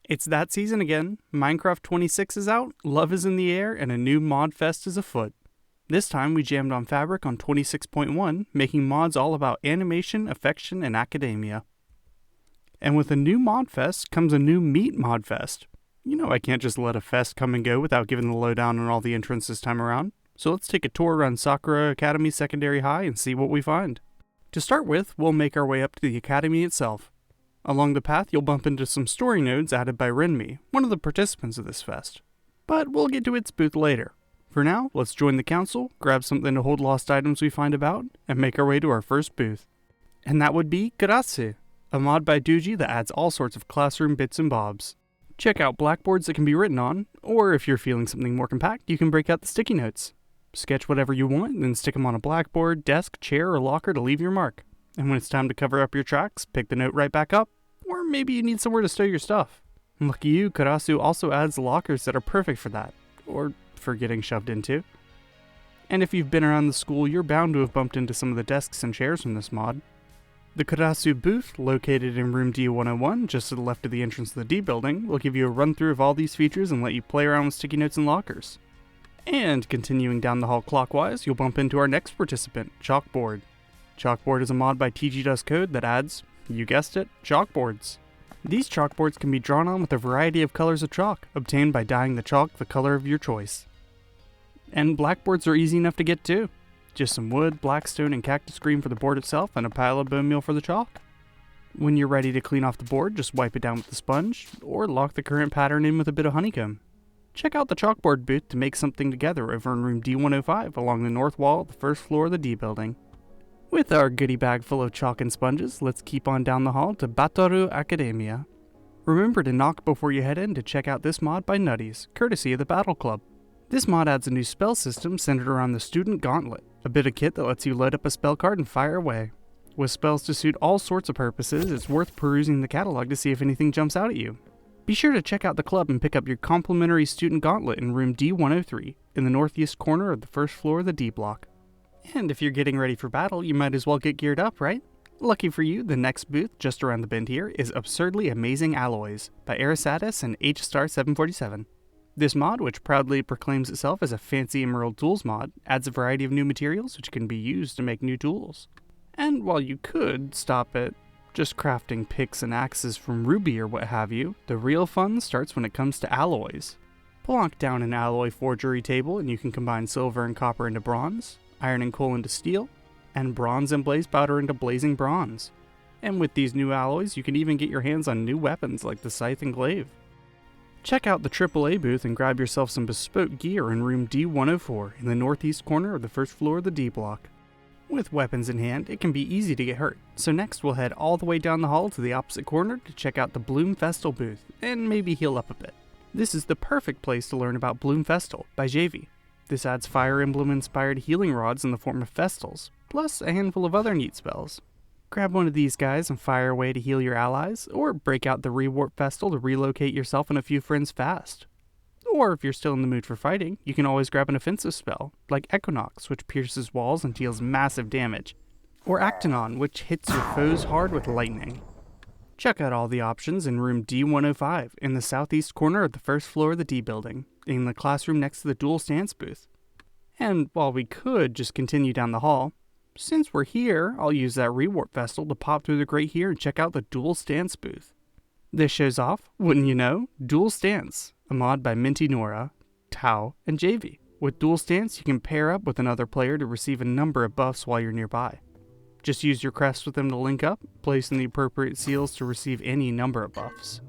It's that season again. Minecraft 26 is out, love is in the air, and a new ModFest is afoot. This time we jammed on Fabric on 26.1, making mods all about animation, affection, and academia. And with a new ModFest comes a new Meet ModFest. You know I can't just let a fest come and go without giving the lowdown on all the entrants this time around, so let's take a tour around Sakura Academy Secondary High and see what we find. To start with, we'll make our way up to the academy itself. Along the path, you'll bump into some story nodes added by Renmi, one of the participants of this fest. But we'll get to its booth later. For now, let's join the council, grab something to hold lost items we find about, and make our way to our first booth. And that would be Grappling, a mod by Doogie that adds all sorts of classroom bits and bobs. Check out blackboards that can be written on, or if you're feeling something more compact, you can break out the sticky notes. Sketch whatever you want, and then stick them on a blackboard, desk, chair, or locker to leave your mark. And when it's time to cover up your tracks, pick the note right back up, or maybe you need somewhere to stow your stuff. Lucky you, Karasu also adds lockers that are perfect for that, or for getting shoved into. And if you've been around the school, you're bound to have bumped into some of the desks and chairs from this mod. The Karasu booth, located in room D101, just to the left of the entrance to the D building, will give you a run through of all these features and let you play around with sticky notes and lockers. And continuing down the hall clockwise, you'll bump into our next participant, Chalkboard. Chalkboard is a mod by TG Does Code that adds, you guessed it, chalkboards. These chalkboards can be drawn on with a variety of colors of chalk, obtained by dyeing the chalk the color of your choice. And blackboards are easy enough to get too. Just some wood, blackstone, and cactus green for the board itself, and a pile of bone meal for the chalk. When you're ready to clean off the board, just wipe it down with the sponge, or lock the current pattern in with a bit of honeycomb. Check out the chalkboard booth to make something together over in room D105 along the north wall of the first floor of the D building. With our goodie bag full of chalk and sponges, let's keep on down the hall to Bataru Academia. Remember to knock before you head in to check out this mod by Nutties, courtesy of the Battle Club. This mod adds a new spell system centered around the Student Gauntlet, a bit of kit that lets you load up a spell card and fire away. With spells to suit all sorts of purposes, it's worth perusing the catalog to see if anything jumps out at you. Be sure to check out the club and pick up your complimentary Student Gauntlet in room D103, in the northeast corner of the first floor of the D block. And if you're getting ready for battle, you might as well get geared up, right? Lucky for you, the next booth just around the bend here is Absurdly Amazing Alloys by Arisatis and H-Star747. This mod, which proudly proclaims itself as a fancy emerald tools mod, adds a variety of new materials which can be used to make new tools. And while you could stop at just crafting picks and axes from ruby or what have you, the real fun starts when it comes to alloys. Plonk down an alloy forgery table and you can combine silver and copper into bronze, iron and coal into steel, and bronze and blaze powder into blazing bronze. And with these new alloys, you can even get your hands on new weapons like the scythe and glaive. Check out the AAA booth and grab yourself some bespoke gear in room D104 in the northeast corner of the first floor of the D block. With weapons in hand, it can be easy to get hurt, so next we'll head all the way down the hall to the opposite corner to check out the Bloom Festal booth, and maybe heal up a bit. This is the perfect place to learn about Bloom Festal by JV. This adds Fire Emblem-inspired healing rods in the form of Festals, plus a handful of other neat spells. Grab one of these guys and fire away to heal your allies, or break out the Rewarp Festal to relocate yourself and a few friends fast. Or if you're still in the mood for fighting, you can always grab an offensive spell, like Equinox, which pierces walls and deals massive damage, or Actinon, which hits your foes hard with lightning. Check out all the options in room D105 in the southeast corner of the first floor of the D building, in the classroom next to the dual stance booth. And while we could just continue down the hall, since we're here, I'll use that Rewarp Festal to pop through the grate here and check out the dual stance booth. This shows off, wouldn't you know, Dual Stance, a mod by Minty Nora, Tau, and JV. With Dual Stance, you can pair up with another player to receive a number of buffs while you're nearby. Just use your crest with them to link up, placing the appropriate seals to receive any number of buffs.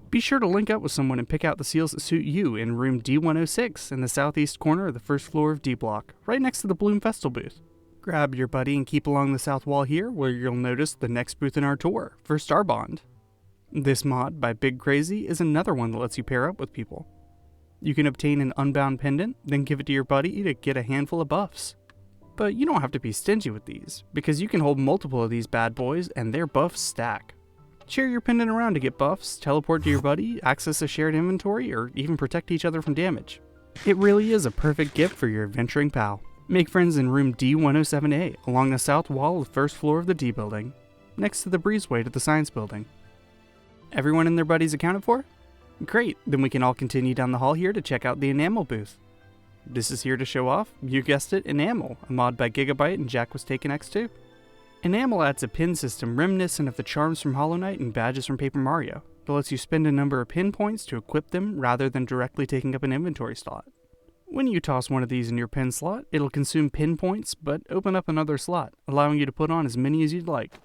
Be sure to link up with someone and pick out the seals that suit you in room D106 in the southeast corner of the first floor of D block, right next to the Bloom Festal booth. Grab your buddy and keep along the south wall here where you'll notice the next booth in our tour, for Starbond. This mod by Big Crazy is another one that lets you pair up with people. You can obtain an Unbound pendant, then give it to your buddy to get a handful of buffs. But you don't have to be stingy with these, because you can hold multiple of these bad boys and their buffs stack. Share your pendant around to get buffs, teleport to your buddy, access a shared inventory, or even protect each other from damage. It really is a perfect gift for your adventuring pal. Make friends in room D107A along the south wall of the first floor of the D building, next to the breezeway to the science building. Everyone and their buddies accounted for? Great, then we can all continue down the hall here to check out the enamel booth. This is here to show off, you guessed it, Enamel, a mod by Gigabyte and Jack was taken X2. Enamel adds a pin system reminiscent of the charms from Hollow Knight and badges from Paper Mario. It lets you spend a number of pin points to equip them rather than directly taking up an inventory slot. When you toss one of these in your pin slot, it'll consume pin points, but open up another slot, allowing you to put on as many as you'd like.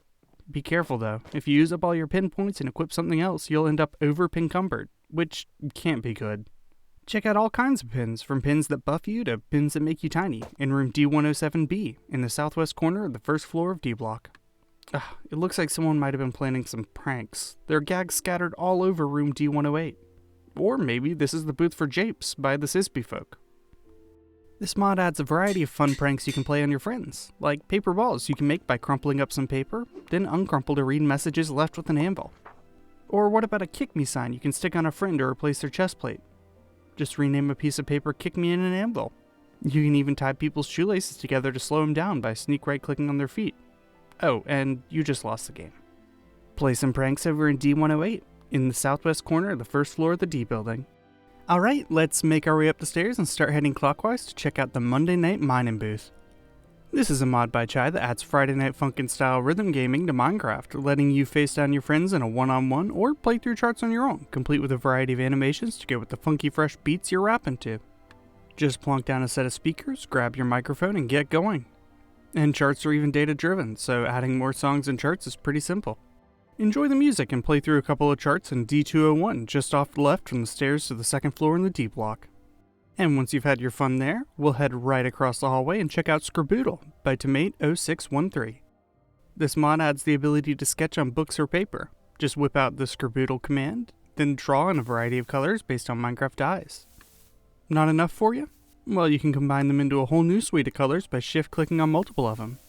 Be careful though, if you use up all your pin points and equip something else, you'll end up over-pin-cumbered, which can't be good. Check out all kinds of pins, from pins that buff you to pins that make you tiny, in room D107B, in the southwest corner of the first floor of D Block. It looks like someone might have been planning some pranks. There are gags scattered all over room D108. Or maybe this is the booth for Japes by the Sisby folk. This mod adds a variety of fun pranks you can play on your friends, like paper balls you can make by crumpling up some paper, then uncrumple to read messages left with an anvil. Or what about a kick me sign you can stick on a friend to replace their chest plate? Just rename a piece of paper kick me in an anvil. You can even tie people's shoelaces together to slow them down by sneak right clicking on their feet. Oh, and you just lost the game. Play some pranks over in D108, in the southwest corner of the first floor of the D building. Alright, let's make our way up the stairs and start heading clockwise to check out the Monday Night Mining booth. This is a mod by Chai that adds Friday Night Funkin' style rhythm gaming to Minecraft, letting you face down your friends in a one-on-one or play through charts on your own, complete with a variety of animations to go with the funky fresh beats you're rapping to. Just plonk down a set of speakers, grab your microphone, and get going. And charts are even data driven, so adding more songs and charts is pretty simple. Enjoy the music and play through a couple of charts in D201, just off the left from the stairs to the second floor in the D block. And once you've had your fun there, we'll head right across the hallway and check out Scriboodle by Tomate0613. This mod adds the ability to sketch on books or paper. Just whip out the Scriboodle command, then draw in a variety of colors based on Minecraft dyes. Not enough for you? Well, you can combine them into a whole new suite of colors by shift-clicking on multiple of them.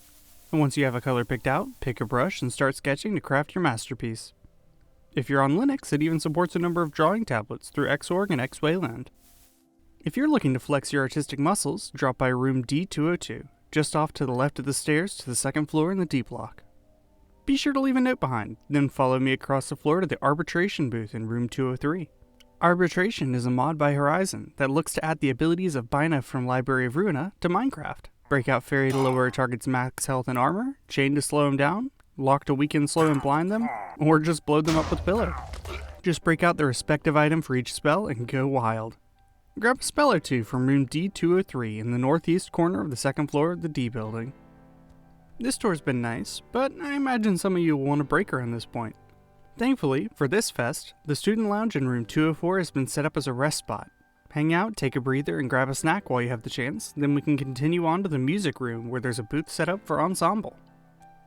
And once you have a color picked out, pick a brush and start sketching to craft your masterpiece. If you're on Linux, it even supports a number of drawing tablets through Xorg and Xwayland. If you're looking to flex your artistic muscles, drop by room D202, just off to the left of the stairs to the second floor in the D block. Be sure to leave a note behind, then follow me across the floor to the Arbitration booth in room 203. Arbitration is a mod by Horizon that looks to add the abilities of Bina from Library of Ruina to Minecraft. Breakout Fairy to lower a target's max health and armor, Chain to slow them down, Lock to weaken, slow, and blind them, or just blow them up with Pillar. Just break out the respective item for each spell and go wild. Grab a spell or two from room D203 in the northeast corner of the second floor of the D building. This store's been nice, but I imagine some of you will want a break around this point. Thankfully, for this fest, the student lounge in room 204 has been set up as a rest spot. Hang out, take a breather, and grab a snack while you have the chance, then we can continue on to the music room where there's a booth set up for Ensemble.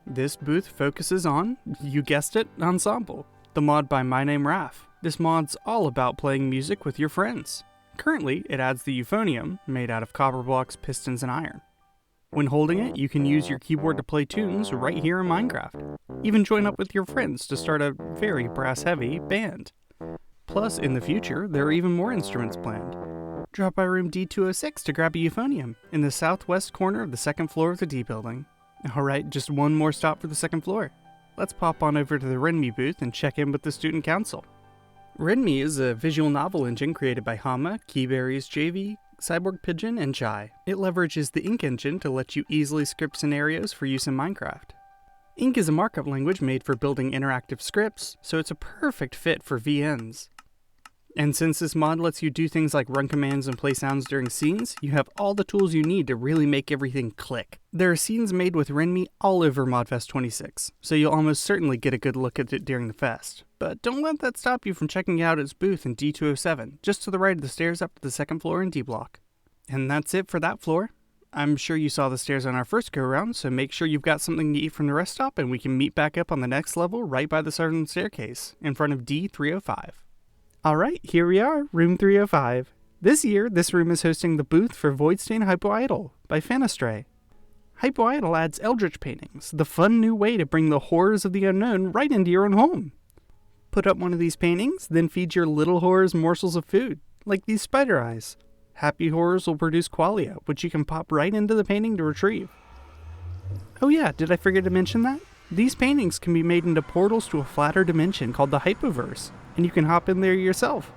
This booth focuses on, you guessed it, Ensemble, the mod by My Name Raph. This mod's all about playing music with your friends. Currently, it adds the euphonium, made out of copper blocks, pistons, and iron. When holding it, you can use your keyboard to play tunes right here in Minecraft. Even join up with your friends to start a very brass-heavy band. Plus, in the future, there are even more instruments planned. Drop by room D206 to grab a euphonium in the southwest corner of the second floor of the D building. Alright, just one more stop for the second floor. Let's pop on over to the RenMe booth and check in with the student council. RenMe is a visual novel engine created by Hama, Keyberries JV, Cyborg Pigeon, and Chai. It leverages the Ink engine to let you easily script scenarios for use in Minecraft. Ink is a markup language made for building interactive scripts, so it's a perfect fit for VNs. And since this mod lets you do things like run commands and play sounds during scenes, you have all the tools you need to really make everything click. There are scenes made with RenMe all over ModFest 26, so you'll almost certainly get a good look at it during the fest. But don't let that stop you from checking out its booth in D207, just to the right of the stairs up to the second floor in D block. And that's it for that floor. I'm sure you saw the stairs on our first go-around, so make sure you've got something to eat from the rest stop and we can meet back up on the next level right by the southern staircase, in front of D305. Alright, here we are, room 305. This year, this room is hosting the booth for Voidstain Hypoidol by Fanastray. Hypoidol adds Eldritch paintings, the fun new way to bring the horrors of the unknown right into your own home. Put up one of these paintings, then feed your little horrors morsels of food, like these spider eyes. Happy horrors will produce qualia, which you can pop right into the painting to retrieve. Oh yeah, did I forget to mention that? These paintings can be made into portals to a flatter dimension called the Hypoverse, and you can hop in there yourself.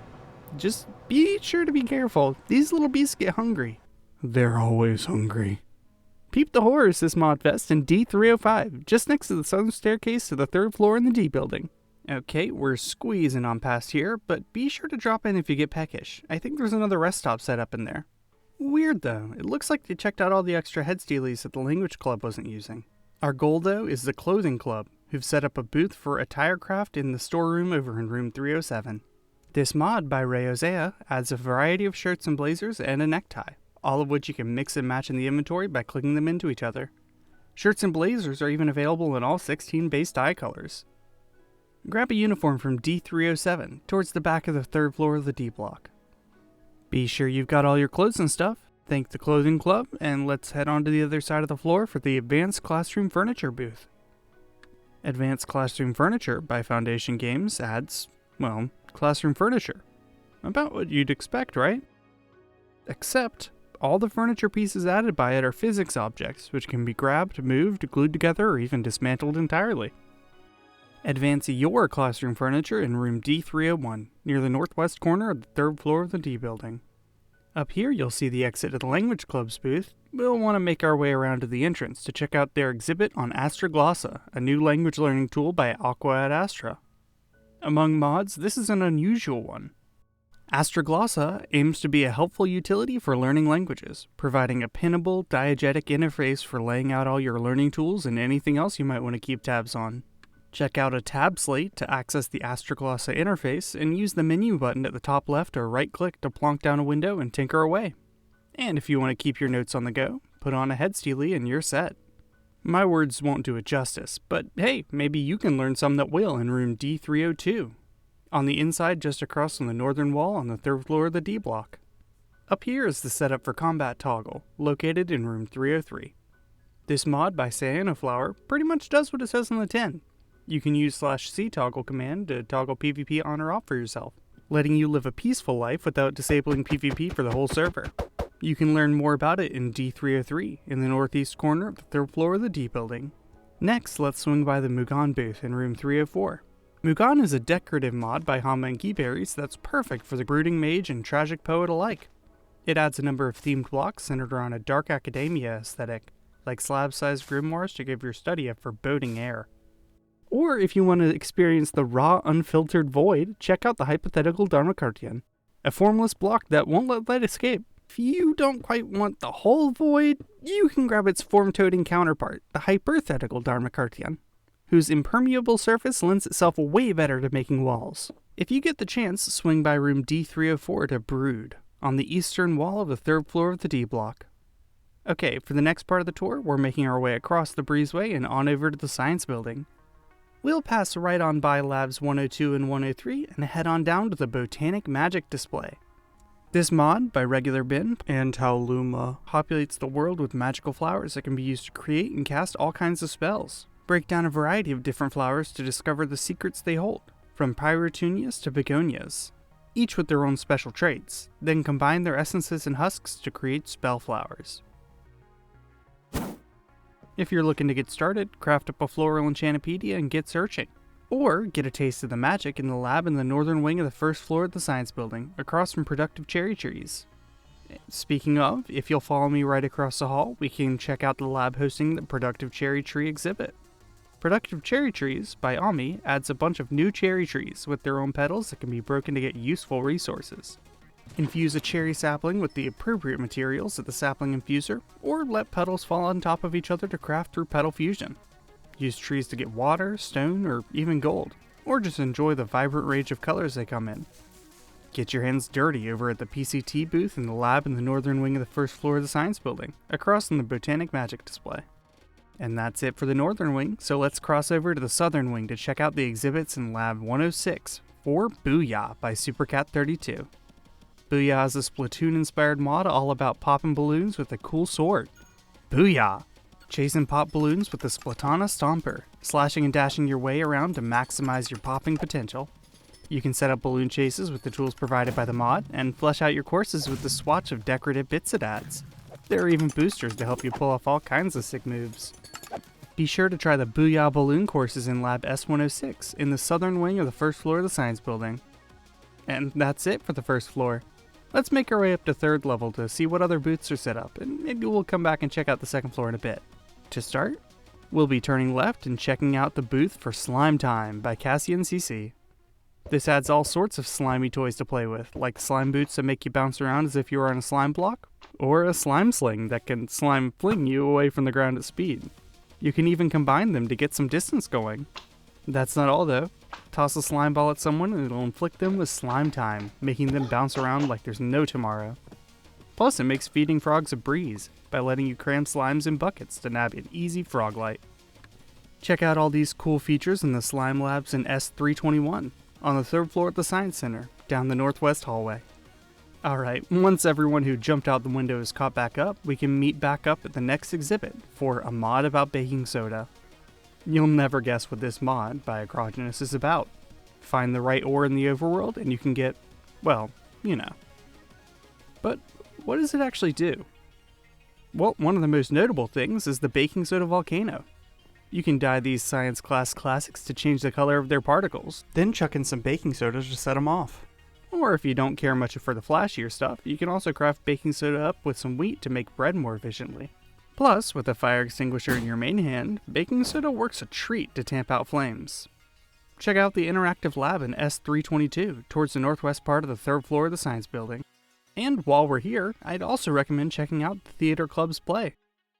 Just be sure to be careful. These little beasts get hungry. They're always hungry. Peep the Horrors this ModFest in D305, just next to the southern staircase to the 3rd floor in the D building. Okay, we're squeezing on past here, but be sure to drop in if you get peckish. I think there's another rest stop set up in there. Weird though, it looks like they checked out all the extra head steelies that the language club wasn't using. Our goal though is the clothing club, who've set up a booth for attire craft in the storeroom over in room 307. This mod by Rayosea adds a variety of shirts and blazers and a necktie, all of which you can mix and match in the inventory by clicking them into each other. Shirts and blazers are even available in all 16 base dye colors. Grab a uniform from D307 towards the back of the 3rd floor of the D block. Be sure you've got all your clothes and stuff, thank the clothing club, and let's head on to the other side of the floor for the Advanced Classroom Furniture booth. Advanced Classroom Furniture by Foundation Games adds, well, classroom furniture. About what you'd expect, right? Except, all the furniture pieces added by it are physics objects, which can be grabbed, moved, glued together, or even dismantled entirely. Advance your classroom furniture in room D301, near the northwest corner of the 3rd floor of the D building. Up here you'll see the exit of the Language Club's booth. We'll want to make our way around to the entrance to check out their exhibit on Astraglossa, a new language learning tool by Aqua ad Astra. Among mods, this is an unusual one. Astraglossa aims to be a helpful utility for learning languages, providing a pinnable, diegetic interface for laying out all your learning tools and anything else you might want to keep tabs on. Check out a tab slate to access the Astraglossa interface, and use the menu button at the top left or right click to plonk down a window and tinker away. And if you want to keep your notes on the go, put on a head steely and you're set. My words won't do it justice, but hey, maybe you can learn some that will in room D302. On the inside just across from the northern wall on the 3rd floor of the D block. Up here is the setup for Combat Toggle, located in room 303. This mod by Cyanoflower pretty much does what it says on the tin. You can use /C toggle command to toggle PvP on or off for yourself, letting you live a peaceful life without disabling PvP for the whole server. You can learn more about it in D303, in the northeast corner of the 3rd floor of the D building. Next, let's swing by the Mugan booth in room 304. Mugan is a decorative mod by Hama and Keyberries that's perfect for the brooding mage and tragic poet alike. It adds a number of themed blocks centered around a dark academia aesthetic, like slab-sized grimoires to give your study a foreboding air. Or if you want to experience the raw, unfiltered void, check out the Hypothetical Dharmakartian, a formless block that won't let light escape. If you don't quite want the whole void, you can grab its form-toting counterpart, the Hyperthetical Dharmakartian, whose impermeable surface lends itself way better to making walls. If you get the chance, swing by room D304 to Brood, on the eastern wall of the 3rd floor of the D block. Okay, for the next part of the tour, we're making our way across the breezeway and on over to the science building. We'll pass right on by Labs 102 and 103 and head on down to the Botanic Magic display. This mod, by Regular Bin and Tauluma, populates the world with magical flowers that can be used to create and cast all kinds of spells. Break down a variety of different flowers to discover the secrets they hold, from pyrotunias to begonias, each with their own special traits, then combine their essences and husks to create spell flowers. If you're looking to get started, craft up a floral enchantpedia and get searching. Or get a taste of the magic in the lab in the northern wing of the 1st floor of the science building, across from productive cherry trees. Speaking of, if you'll follow me right across the hall, we can check out the lab hosting the Productive Cherry Tree exhibit. Productive Cherry Trees, by Ami, adds a bunch of new cherry trees with their own petals that can be broken to get useful resources. Infuse a cherry sapling with the appropriate materials at the sapling infuser, or let petals fall on top of each other to craft through petal fusion. Use trees to get water, stone, or even gold, or just enjoy the vibrant range of colors they come in. Get your hands dirty over at the PCT booth in the lab in the northern wing of the 1st floor of the science building, across from the Botanic Magic display. And that's it for the northern wing, so let's cross over to the southern wing to check out the exhibits in Lab 106 for Booyah by Supercat32. Booyah is a Splatoon-inspired mod all about popping balloons with a cool sword. Booyah! Chase and pop balloons with the Splatana Stomper, slashing and dashing your way around to maximize your popping potential. You can set up balloon chases with the tools provided by the mod, and flesh out your courses with the swatch of decorative bits it adds. There are even boosters to help you pull off all kinds of sick moves. Be sure to try the Booyah balloon courses in Lab S106 in the southern wing of the 1st floor of the science building. And that's it for the first floor. Let's make our way up to third level to see what other booths are set up, and maybe we'll come back and check out the second floor in a bit. To start, we'll be turning left and checking out the booth for Slime Time by Cassian CC. This adds all sorts of slimy toys to play with, like slime boots that make you bounce around as if you were on a slime block, or a slime sling that can slime fling you away from the ground at speed. You can even combine them to get some distance going. That's not all though. Toss a slime ball at someone and it'll inflict them with Slime Time, making them bounce around like there's no tomorrow. Plus it makes feeding frogs a breeze by letting you cram slimes in buckets to nab an easy frog light. Check out all these cool features in the Slime Labs in S321 on the third floor at the Science Center, down the northwest hallway. Alright, once everyone who jumped out the window is caught back up, we can meet back up at the next exhibit for a mod about baking soda. You'll never guess what this mod by Acrogenous is about. Find the right ore in the overworld and you can get, well, you know. But what does it actually do? Well, one of the most notable things is the baking soda volcano. You can dye these science class classics to change the color of their particles, then chuck in some baking soda to set them off. Or if you don't care much for the flashier stuff, you can also craft baking soda up with some wheat to make bread more efficiently. Plus, with a fire extinguisher in your main hand, baking soda works a treat to tamp out flames. Check out the interactive lab in S322 towards the northwest part of the third floor of the science building. And while we're here, I'd also recommend checking out the Theater Club's play.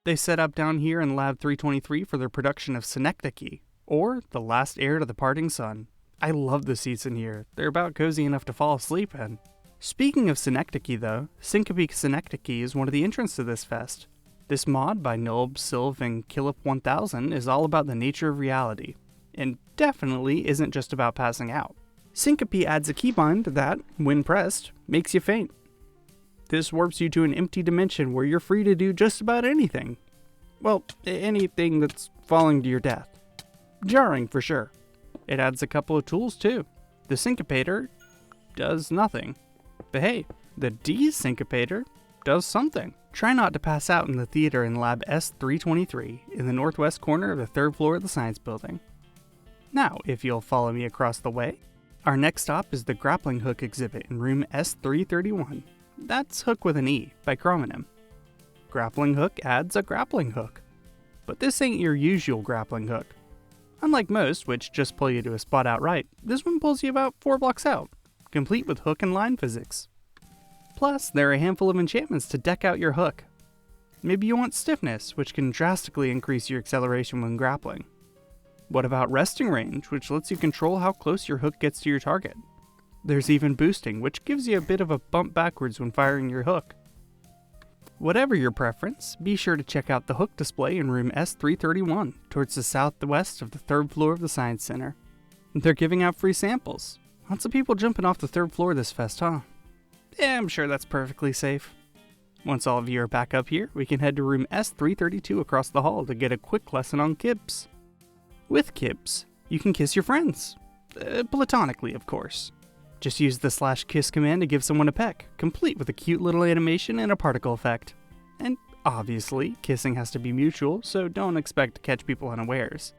They set up down here in Lab 323 for their production of Synecdoche, or The Last Heir to the Parting Sun. I love the seats in here. They're about cozy enough to fall asleep in. Speaking of Synecdoche though, Syncope Synecdoche is one of the entrants to this fest. This mod by Nulb, Sylv, and Killip1000 is all about the nature of reality, and definitely isn't just about passing out. Syncope adds a keybind that, when pressed, makes you faint. This warps you to an empty dimension where you're free to do just about anything. Well, anything that's falling to your death. Jarring for sure. It adds a couple of tools too. The Syncopator does nothing. But hey, the Desyncopator does something. Try not to pass out in the theater in Lab S323 in the northwest corner of the third floor of the science building. Now, if you'll follow me across the way, our next stop is the Grappling Hook exhibit in room S331. That's Hook with an E by Chromonym. Grappling Hook adds a grappling hook. But this ain't your usual grappling hook. Unlike most, which just pull you to a spot outright, this one pulls you about 4 blocks out, complete with hook and line physics. Plus, there are a handful of enchantments to deck out your hook. Maybe you want stiffness, which can drastically increase your acceleration when grappling. What about resting range, which lets you control how close your hook gets to your target? There's even boosting, which gives you a bit of a bump backwards when firing your hook. Whatever your preference, be sure to check out the hook display in room S331, towards the southwest of the third floor of the Science Center. They're giving out free samples. Lots of people jumping off the third floor this fest, huh? Yeah, I'm sure that's perfectly safe. Once all of you are back up here, we can head to room S332 across the hall to get a quick lesson on Kibs. With Kibs, you can kiss your friends. Platonically, of course. Just use the /kiss command to give someone a peck, complete with a cute little animation and a particle effect. And obviously, kissing has to be mutual, so don't expect to catch people unawares.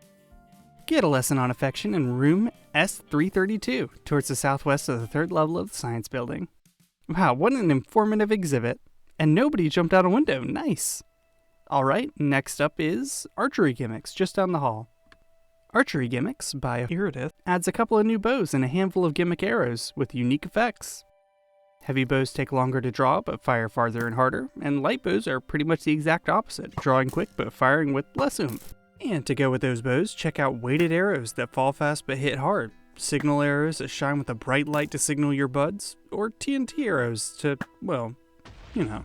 Get a lesson on affection in room S332, towards the southwest of the third level of the science building. Wow, what an informative exhibit. And nobody jumped out a window, nice. Alright, next up is Archery Gimmicks, just down the hall. Archery Gimmicks by Cooperative adds a couple of new bows and a handful of gimmick arrows with unique effects. Heavy bows take longer to draw but fire farther and harder, and light bows are pretty much the exact opposite, drawing quick but firing with less oomph. And to go with those bows, check out weighted arrows that fall fast but hit hard, signal arrows that shine with a bright light to signal your buds, or TNT arrows to, well, you know.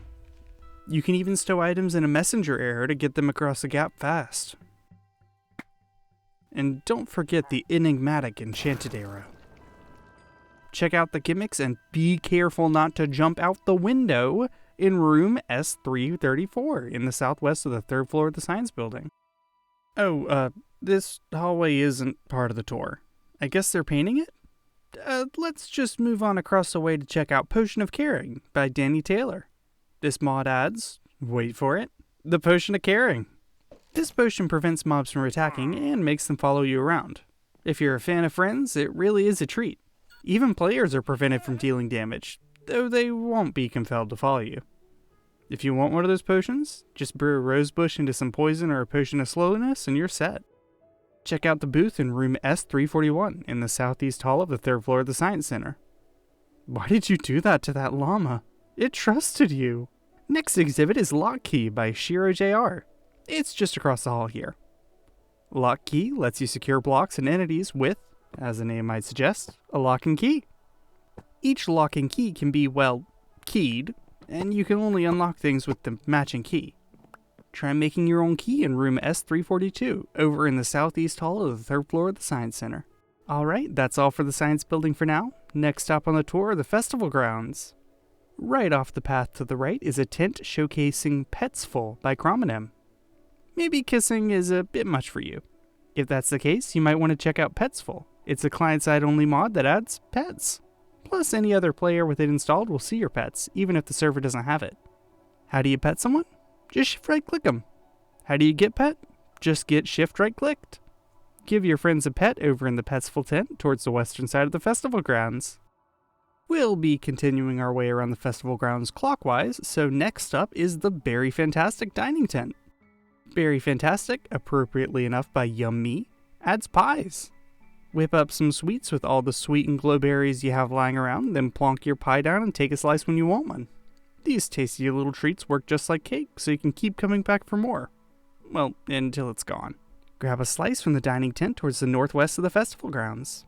You can even stow items in a messenger arrow to get them across the gap fast. And don't forget the enigmatic enchanted arrow. Check out the gimmicks and be careful not to jump out the window in room S334 in the southwest of the third floor of the science building. Oh, this hallway isn't part of the tour. I guess they're painting it? Let's just move on across the way to check out Potion of Caring by Danny Taylor. This mod adds, wait for it, the Potion of Caring. This potion prevents mobs from attacking and makes them follow you around. If you're a fan of Friends, it really is a treat. Even players are prevented from dealing damage, though they won't be compelled to follow you. If you want one of those potions, just brew a rosebush into some poison or a potion of slowness and you're set. Check out the booth in room S341 in the southeast hall of the 3rd floor of the Science Center. Why did you do that to that llama? It trusted you. Next exhibit is Lock Key by Shiro Jr. It's just across the hall here. Lock Key lets you secure blocks and entities with, as the name might suggest, a lock and key. Each lock and key can be, well, keyed, and you can only unlock things with the matching key. Try making your own key in room S342, over in the southeast hall of the 3rd floor of the Science Center. Alright, that's all for the Science Building for now. Next stop on the tour are the festival grounds. Right off the path to the right is a tent showcasing Petsful by Chromonym. Maybe kissing is a bit much for you. If that's the case, you might want to check out Petsful. It's a client-side only mod that adds pets. Plus, any other player with it installed will see your pets, even if the server doesn't have it. How do you pet someone? Just shift right-click them. How do you get pet? Just get shift right-clicked. Give your friends a pet over in the Petsful tent towards the western side of the festival grounds. We'll be continuing our way around the festival grounds clockwise, so next up is the Berry Fantastic dining tent. Berry Fantastic, appropriately enough by Yum Me, adds pies. Whip up some sweets with all the sweet and glow berries you have lying around, then plonk your pie down and take a slice when you want one. These tasty little treats work just like cake, so you can keep coming back for more. Well, until it's gone. Grab a slice from the dining tent towards the northwest of the festival grounds.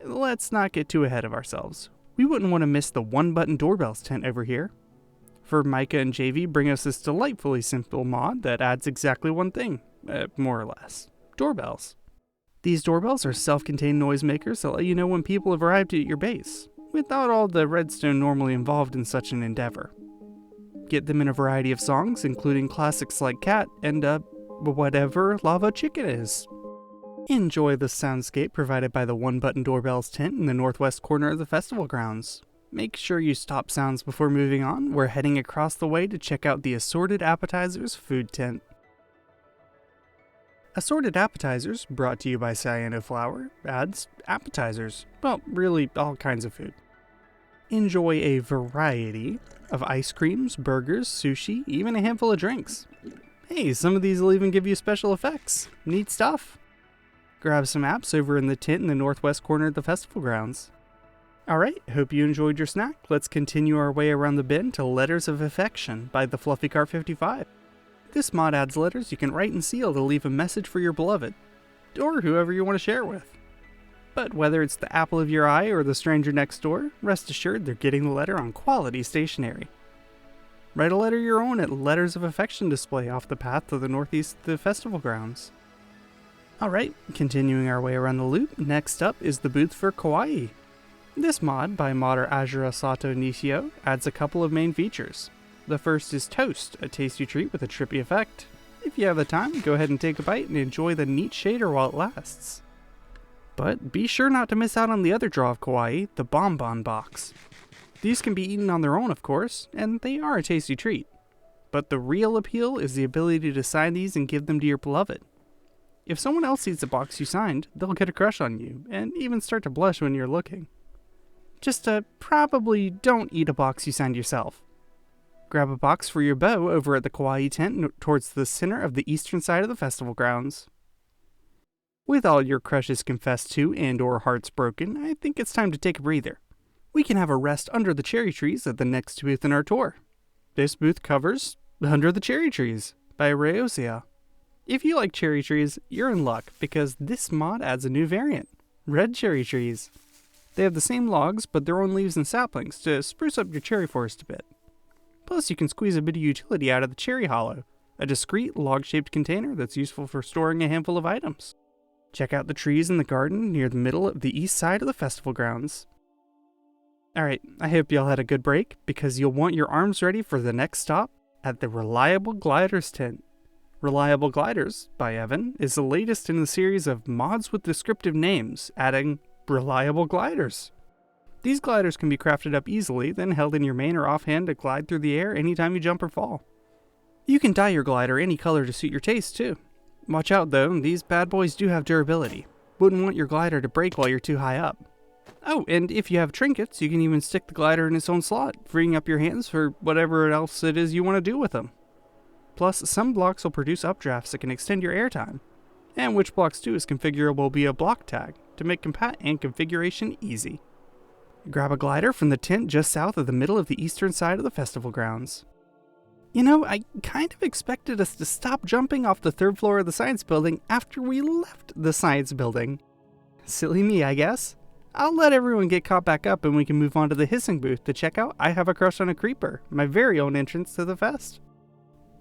Let's not get too ahead of ourselves. We wouldn't want to miss the one-button doorbells tent over here. For Micah and JV bring us this delightfully simple mod that adds exactly one thing, more or less. Doorbells. These doorbells are self-contained noisemakers that let you know when people have arrived at your base, without all the redstone normally involved in such an endeavor. Get them in a variety of songs, including classics like Cat and, whatever Lava Chicken is. Enjoy the soundscape provided by the one-button doorbells tent in the northwest corner of the festival grounds. Make sure you stop sounds before moving on. We're heading across the way to check out the Assorted Appetizers food tent. Assorted Appetizers, brought to you by Cyano Flour, adds appetizers. Well, really all kinds of food. Enjoy a variety of ice creams, burgers, sushi, even a handful of drinks. Hey, some of these will even give you special effects. Neat stuff. Grab some apps over in the tent in the northwest corner of the festival grounds. Alright, hope you enjoyed your snack. Let's continue our way around the bend to Letters of Affection by the Fluffy Car 55. This mod adds letters you can write and seal to leave a message for your beloved, or whoever you want to share it with. But whether it's the apple of your eye or the stranger next door, rest assured they're getting the letter on quality stationery. Write a letter your own at Letters of Affection display off the path to the northeast of the festival grounds. Alright, continuing our way around the loop, next up is the booth for Kawaii. This mod, by modder Azura Sato Nishio, adds a couple of main features. The first is Toast, a tasty treat with a trippy effect. If you have the time, go ahead and take a bite and enjoy the neat shader while it lasts. But be sure not to miss out on the other draw of Kawaii, the Bonbon Box. These can be eaten on their own, of course, and they are a tasty treat. But the real appeal is the ability to sign these and give them to your beloved. If someone else sees the box you signed, they'll get a crush on you, and even start to blush when you're looking. Just probably don't eat a box you signed yourself. Grab a box for your beau over at the Kawaii tent towards the center of the eastern side of the festival grounds. With all your crushes confessed to and or hearts broken, I think it's time to take a breather. We can have a rest under the cherry trees at the next booth in our tour. This booth covers Under the Cherry Trees by Rheosia. If you like cherry trees, you're in luck because this mod adds a new variant, Red Cherry Trees. They have the same logs, but their own leaves and saplings to spruce up your cherry forest a bit. Plus, you can squeeze a bit of utility out of the cherry hollow, a discreet log-shaped container that's useful for storing a handful of items. Check out the trees in the garden near the middle of the east side of the festival grounds. Alright, I hope y'all had a good break, because you'll want your arms ready for the next stop at the Reliable Gliders tent. Reliable Gliders, by Evan, is the latest in the series of mods with descriptive names, adding Reliable Gliders. These gliders can be crafted up easily, then held in your main or offhand to glide through the air anytime you jump or fall. You can dye your glider any color to suit your taste, too. Watch out though, these bad boys do have durability. Wouldn't want your glider to break while you're too high up. Oh, and if you have trinkets, you can even stick the glider in its own slot, freeing up your hands for whatever else it is you want to do with them. Plus, some blocks will produce updrafts that can extend your airtime, and which blocks do is configurable via block tag to make compat and configuration easy. Grab a glider from the tent just south of the middle of the eastern side of the festival grounds. You know, I kind of expected us to stop jumping off the third floor of the science building after we left the science building. Silly me, I guess. I'll let everyone get caught back up and we can move on to the hissing booth to check out I Have a Crush on a Creeper, my very own entrance to the fest.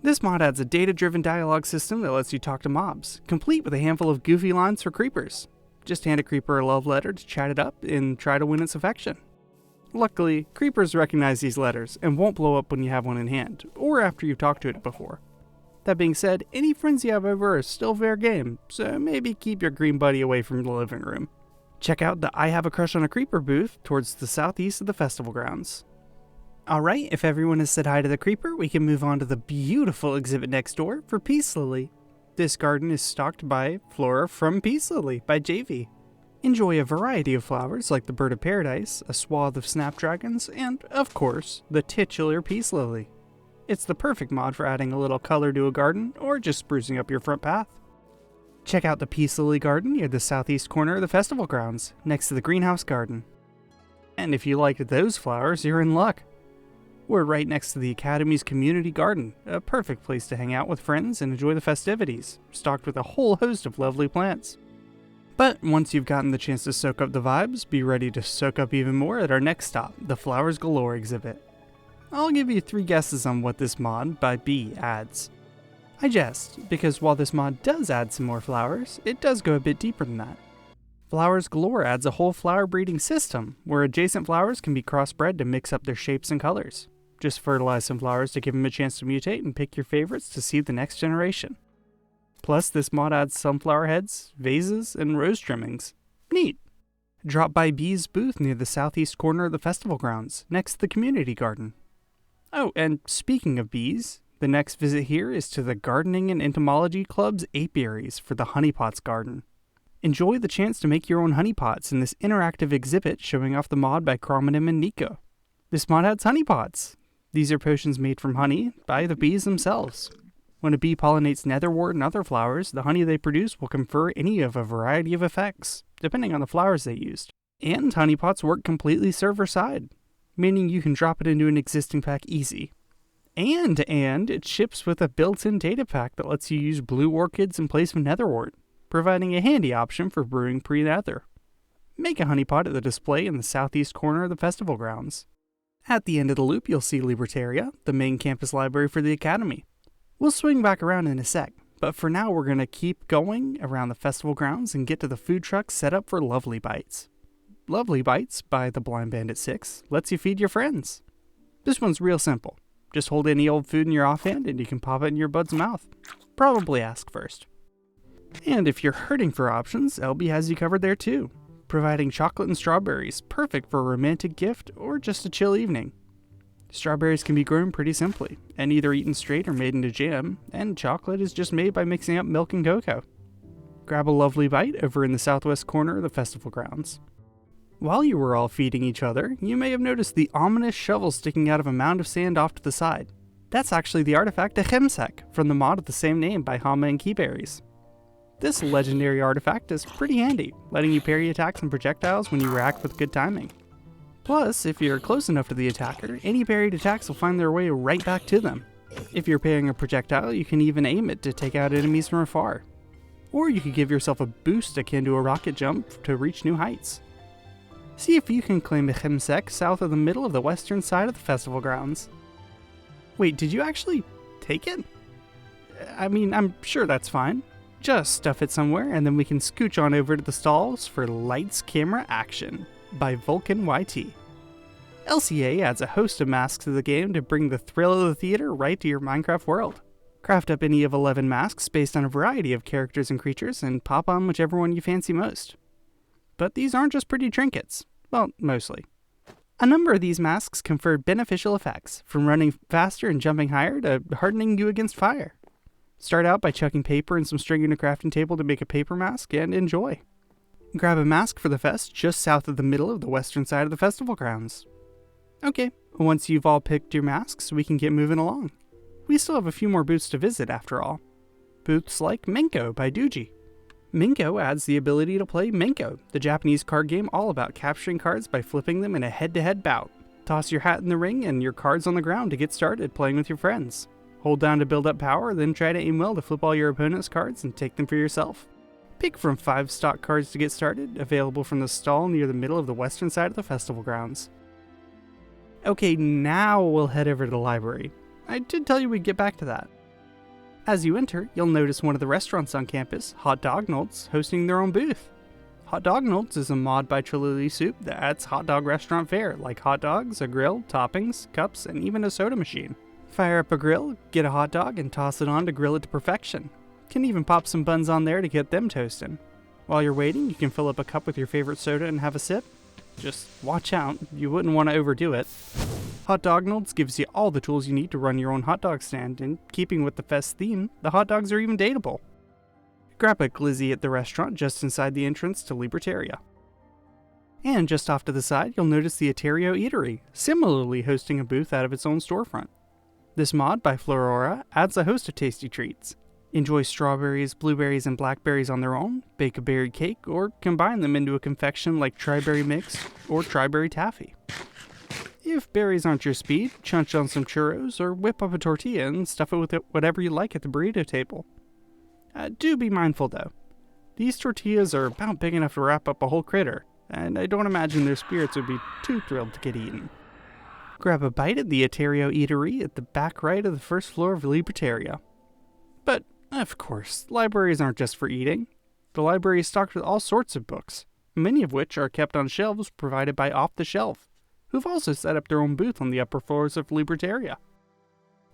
This mod adds a data-driven dialogue system that lets you talk to mobs, complete with a handful of goofy lines for creepers. Just hand a creeper a love letter to chat it up and try to win its affection. Luckily, creepers recognize these letters and won't blow up when you have one in hand, or after you've talked to it before. That being said, any friends you have over are still fair game, so maybe keep your green buddy away from the living room. Check out the I Have a Crush on a Creeper booth towards the southeast of the festival grounds. Alright, if everyone has said hi to the creeper, we can move on to the beautiful exhibit next door for Peace Lily. This garden is stocked by Flora from Peace Lily by JV. Enjoy a variety of flowers like the Bird of Paradise, a swath of snapdragons, and, of course, the titular Peace Lily. It's the perfect mod for adding a little color to a garden or just sprucing up your front path. Check out the Peace Lily Garden near the southeast corner of the festival grounds, next to the greenhouse garden. And if you liked those flowers, you're in luck. We're right next to the Academy's community garden, a perfect place to hang out with friends and enjoy the festivities, stocked with a whole host of lovely plants. But once you've gotten the chance to soak up the vibes, be ready to soak up even more at our next stop, the Flowers Galore exhibit. I'll give you 3 guesses on what this mod by B adds. I jest, because while this mod does add some more flowers, it does go a bit deeper than that. Flowers Galore adds a whole flower breeding system, where adjacent flowers can be crossbred to mix up their shapes and colors. Just fertilize some flowers to give them a chance to mutate and pick your favorites to seed the next generation. Plus, this mod adds sunflower heads, vases, and rose trimmings. Neat! Drop by B's booth near the southeast corner of the festival grounds, next to the community garden. Oh, and speaking of bees, the next visit here is to the Gardening and Entomology Club's apiaries for the Honeypots Garden. Enjoy the chance to make your own honeypots in this interactive exhibit showing off the mod by Chromonym and Nico. This mod adds honeypots. These are potions made from honey by the bees themselves. When a bee pollinates netherwort and other flowers, the honey they produce will confer any of a variety of effects, depending on the flowers they used. And honeypots work completely server-side, meaning you can drop it into an existing pack easy. And it ships with a built-in data pack that lets you use blue orchids in place of netherwort, providing a handy option for brewing pre-nether. Make a honeypot at the display in the southeast corner of the festival grounds. At the end of the loop, you'll see Libertaria, the main campus library for the Academy. We'll swing back around in a sec, but for now we're going to keep going around the festival grounds and get to the food truck set up for Lovely Bites. Lovely Bites by the Blind Bandit 6 lets you feed your friends. This one's real simple. Just hold any old food in your offhand and you can pop it in your bud's mouth. Probably ask first. And if you're hurting for options, LB has you covered there too, providing chocolate and strawberries, perfect for a romantic gift or just a chill evening. Strawberries can be grown pretty simply, and either eaten straight or made into jam, and chocolate is just made by mixing up milk and cocoa. Grab a Lovely Bite over in the southwest corner of the festival grounds. While you were all feeding each other, you may have noticed the ominous shovel sticking out of a mound of sand off to the side. That's actually the artifact Hemsek from the mod of the same name by Hama and Keyberries. This legendary artifact is pretty handy, letting you parry attacks and projectiles when you react with good timing. Plus, if you're close enough to the attacker, any parried attacks will find their way right back to them. If you're parrying a projectile, you can even aim it to take out enemies from afar. Or you could give yourself a boost akin to a rocket jump to reach new heights. See if you can claim a Hemsek south of the middle of the western side of the festival grounds. Wait, did you actually take it? I mean, I'm sure that's fine. Just stuff it somewhere and then we can scooch on over to the stalls for Lights Camera Action by Vulcan YT. LCA adds a host of masks to the game to bring the thrill of the theater right to your Minecraft world. Craft up any of 11 masks based on a variety of characters and creatures and pop on whichever one you fancy most. But these aren't just pretty trinkets. Well, mostly. A number of these masks confer beneficial effects, from running faster and jumping higher to hardening you against fire. Start out by chucking paper and some string in a crafting table to make a paper mask and enjoy. Grab a mask for the fest just south of the middle of the western side of the festival grounds. Okay, once you've all picked your masks, we can get moving along. We still have a few more booths to visit after all. Booths like Menko by Doogie. Menko adds the ability to play Menko, the Japanese card game all about capturing cards by flipping them in a head-to-head bout. Toss your hat in the ring and your cards on the ground to get started playing with your friends. Hold down to build up power, then try to aim well to flip all your opponent's cards and take them for yourself. Pick from 5 stock cards to get started, available from the stall near the middle of the western side of the festival grounds. Okay, now we'll head over to the library. I did tell you we'd get back to that. As you enter, you'll notice one of the restaurants on campus, Hot Dog Nolts, hosting their own booth. Hot Dog Nolts is a mod by Trillili Soup that adds hot dog restaurant fare, like hot dogs, a grill, toppings, cups, and even a soda machine. Fire up a grill, get a hot dog, and toss it on to grill it to perfection. Can even pop some buns on there to get them toasting. While you're waiting, you can fill up a cup with your favorite soda and have a sip. Just watch out, you wouldn't want to overdo it. Hot Dog Nolts gives you all the tools you need to run your own hot dog stand, and keeping with the fest theme, the hot dogs are even dateable. Grab a glizzy at the restaurant just inside the entrance to Libertaria. And just off to the side, you'll notice the Aterio Eatery, similarly hosting a booth out of its own storefront. This mod by Florora adds a host of tasty treats. Enjoy strawberries, blueberries, and blackberries on their own, bake a berry cake, or combine them into a confection like Tri-Berry Mix or Tri-Berry Taffy. If berries aren't your speed, chunch on some churros or whip up a tortilla and stuff it with whatever you like at the burrito table. Do be mindful though. These tortillas are about big enough to wrap up a whole critter, and I don't imagine their spirits would be too thrilled to get eaten. Grab a bite at the Aterio Eatery at the back right of the first floor of Libertaria. But, of course, libraries aren't just for eating. The library is stocked with all sorts of books, many of which are kept on shelves provided by Off the Shelf, who've also set up their own booth on the upper floors of Libertaria.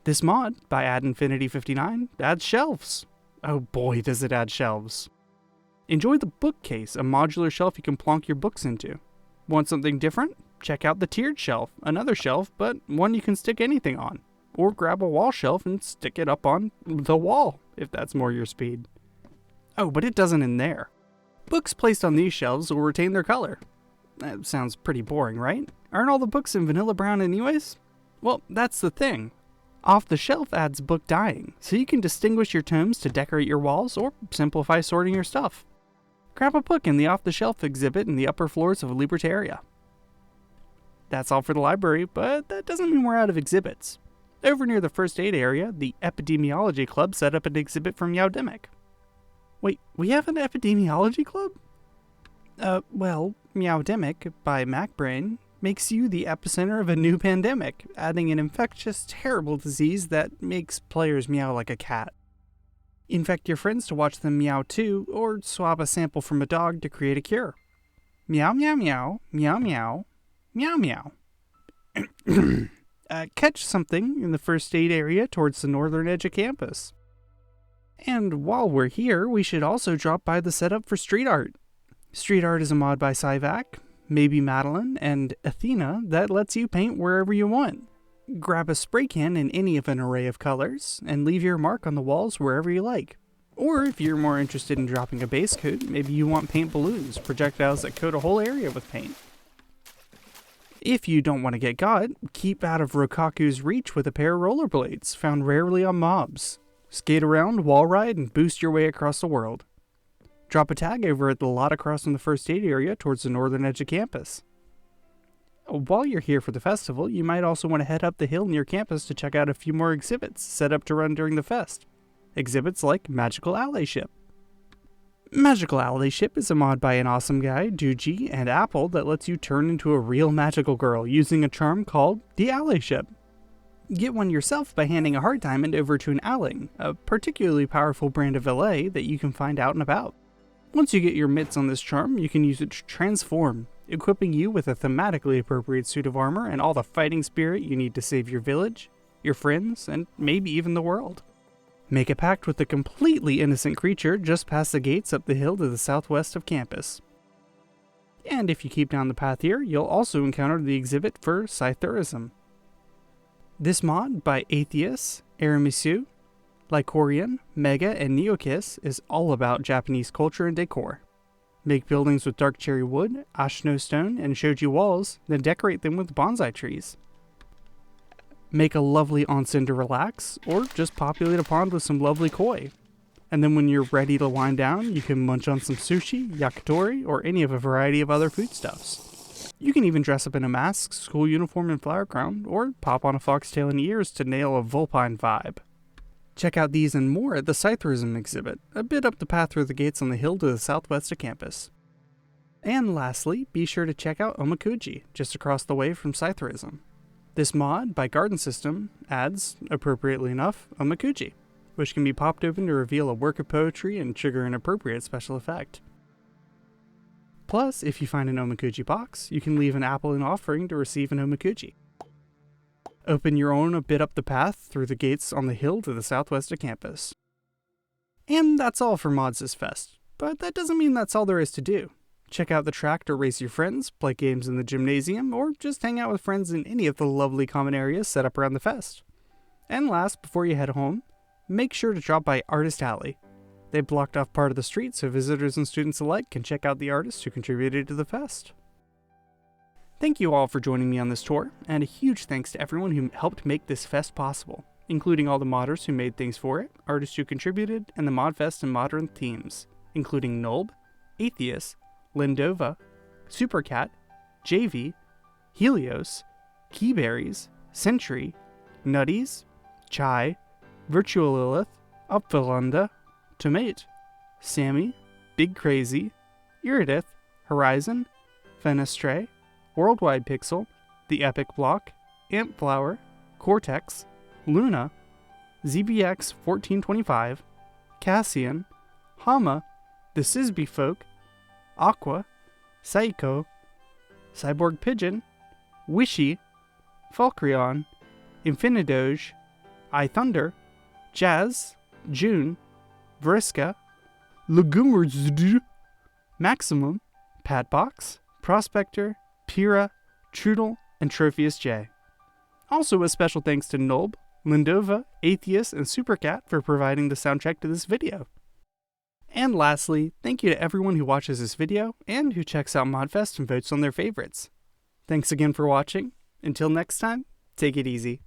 This mod, by AddInfinity59, adds shelves. Oh boy, does it add shelves. Enjoy the bookcase, a modular shelf you can plonk your books into. Want something different? Check out the tiered shelf, another shelf, but one you can stick anything on. Or grab a wall shelf and stick it up on the wall, if that's more your speed. Oh, but it doesn't end there. Books placed on these shelves will retain their color. That sounds pretty boring, right? Aren't all the books in vanilla brown anyways? Well, that's the thing. Off the Shelf adds book dyeing, so you can distinguish your tomes to decorate your walls or simplify sorting your stuff. Grab a book in the Off the Shelf exhibit in the upper floors of Libertaria. That's all for the library, but that doesn't mean we're out of exhibits. Over near the first aid area, the Epidemiology Club set up an exhibit from Meowdemic. Wait, we have an Epidemiology Club? Well, Meowdemic, by MacBrain, makes you the epicenter of a new pandemic, adding an infectious, terrible disease that makes players meow like a cat. Infect your friends to watch them meow too, or swab a sample from a dog to create a cure. Meow meow meow, meow meow, meow meow. Catch something in the first aid area towards the northern edge of campus. And while we're here, we should also drop by the setup for street art. Street art is a mod by Cyvac, maybe Madeline, and Athena that lets you paint wherever you want. Grab a spray can in any of an array of colors, and leave your mark on the walls wherever you like. Or if you're more interested in dropping a base coat, maybe you want paint balloons, projectiles that coat a whole area with paint. If you don't want to get got, keep out of Rokaku's reach with a pair of rollerblades, found rarely on mobs. Skate around, wall ride, and boost your way across the world. Drop a tag over at the lot across from the first aid area towards the northern edge of campus. While you're here for the festival, you might also want to head up the hill near campus to check out a few more exhibits set up to run during the fest. Exhibits like Magical Allyship. Magical Allyship is a mod by an awesome guy, Doogie, and Apple that lets you turn into a real magical girl using a charm called the Allyship. Get one yourself by handing a heart diamond over to an Alling, a particularly powerful brand of LA that you can find out and about. Once you get your mitts on this charm, you can use it to transform, equipping you with a thematically appropriate suit of armor and all the fighting spirit you need to save your village, your friends, and maybe even the world. Make a pact with a completely innocent creature just past the gates up the hill to the southwest of campus. And if you keep down the path here, you'll also encounter the exhibit for Scytherism. This mod by Atheus, Aramisu, Lycorian, Mega, and Neokiss is all about Japanese culture and decor. Make buildings with dark cherry wood, ashno stone, and shoji walls, then decorate them with bonsai trees. Make a lovely onsen to relax, or just populate a pond with some lovely koi. And then when you're ready to wind down, you can munch on some sushi, yakitori, or any of a variety of other foodstuffs. You can even dress up in a mask, school uniform, and flower crown, or pop on a foxtail and ears to nail a vulpine vibe. Check out these and more at the Scytherism exhibit, a bit up the path through the gates on the hill to the southwest of campus. And lastly, be sure to check out Omakuji, just across the way from Scytherism. This mod, by Garden System, adds, appropriately enough, Omakuji, which can be popped open to reveal a work of poetry and trigger an appropriate special effect. Plus, if you find an Omakuji box, you can leave an apple in offering to receive an Omakuji. Open your own a bit up the path through the gates on the hill to the southwest of campus. And that's all for Mods this Fest, but that doesn't mean that's all there is to do. Check out the track to race your friends, play games in the gymnasium, or just hang out with friends in any of the lovely common areas set up around the fest. And last, before you head home, make sure to drop by Artist Alley. They've blocked off part of the street so visitors and students alike can check out the artists who contributed to the fest. Thank you all for joining me on this tour, and a huge thanks to everyone who helped make this fest possible, including all the modders who made things for it, artists who contributed, and the ModFest and Modern teams, including Nulb, Atheist, Lindova, Supercat, JV, Helios, Keyberries, Sentry, Nutties, Chai, Virtual Lilith, Upfalunda, Tomate, Sammy, Big Crazy, Iridith, Horizon, Fenestre, Worldwide Pixel, The Epic Block, Ampflower, Cortex, Luna, ZBX 1425, Cassian, Hama, The Sisby Folk, Aqua, Saiko, Cyborg Pigeon, Wishy, Falcreon, Infinidoge, iThunder, Jazz, June, Vriska, Legumurz, Maximum, Patbox, Prospector, Pira, Trudel, and Trophius J. Also a special thanks to Nulb, Lindova, Atheist, and Supercat for providing the soundtrack to this video. And lastly, thank you to everyone who watches this video and who checks out ModFest and votes on their favorites. Thanks again for watching. Until next time, take it easy.